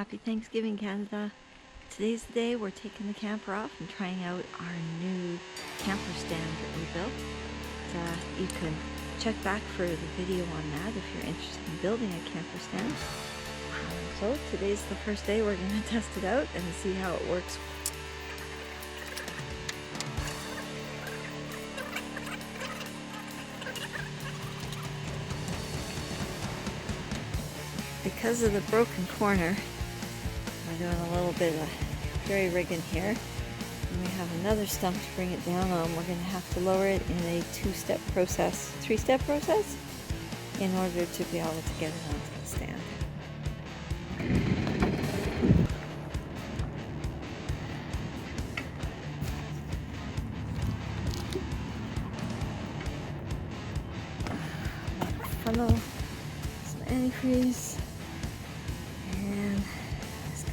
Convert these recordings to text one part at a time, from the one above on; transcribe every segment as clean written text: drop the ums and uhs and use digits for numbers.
Happy Thanksgiving, Canada. Today's the day we're taking the camper off and trying out our new camper stand that we built. You can check back for the video on that if you're interested in building a camper stand. So today's the first day we're going to test it out and see how it works. Because of the broken corner, we're doing a little bit of jerry rigging here. And we have another stump to bring it down on. We're going to have to lower it in a three-step process, in order to be able to get it onto the stand. Funnel, some antifreeze, and this guy.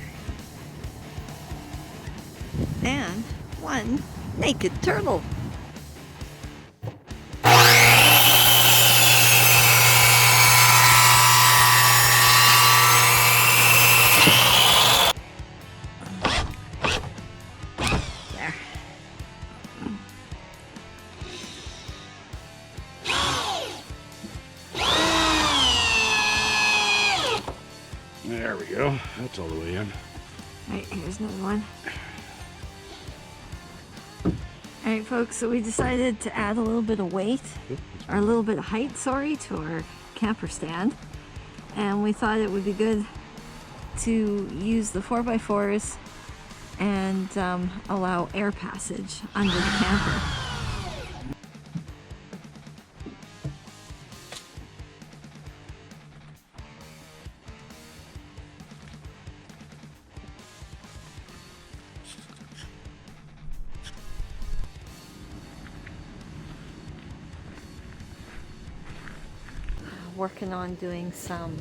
And one naked turtle. There. There we go. That's all the way in. Alright, here's another one. Alright folks, so we decided to add a little bit of weight, or a little bit of height, sorry, to our camper stand. And we thought it would be good to use the 4x4s and allow air passage under the camper. Working on doing some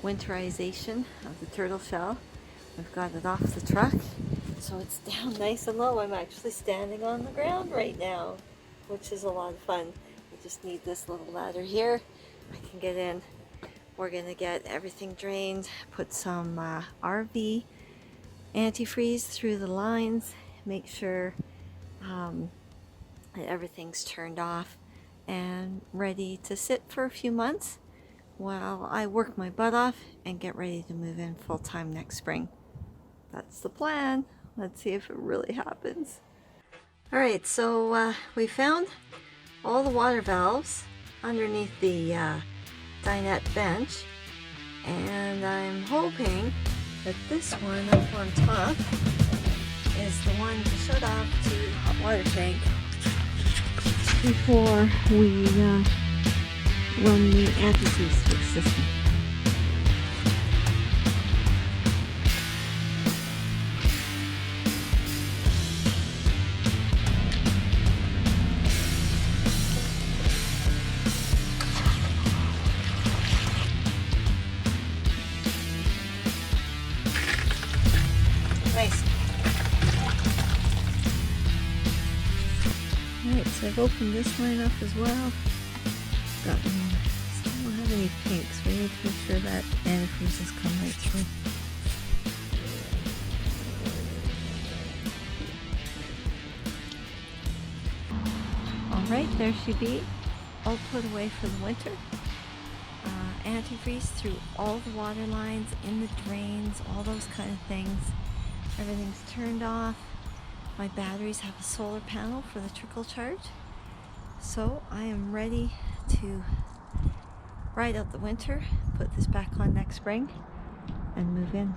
winterization of the turtle shell. We've got it off the truck, so it's down nice and low. I'm actually standing on the ground right now, which is a lot of fun. We just need this little ladder here. I can get in. We're gonna get everything drained, put some RV antifreeze through the lines, make sure that everything's turned off and ready to sit for a few months while I work my butt off and get ready to move in full-time next spring. That's the plan. Let's see if it really happens. Alright, so we found all the water valves underneath the dinette bench, and I'm hoping that this one up on top is the one to shut off to the hot water tank before we run the antifreeze system. Nice. Alright, so I've opened this line up as well. Still don't have any pinks. We need to make sure that antifreeze has come right through. Alright, there she be. All put away for the winter. Antifreeze through all the water lines, in the drains, all those kind of things. Everything's turned off. My batteries have a solar panel for the trickle charge. So I am ready to ride out the winter, put this back on next spring, and move in.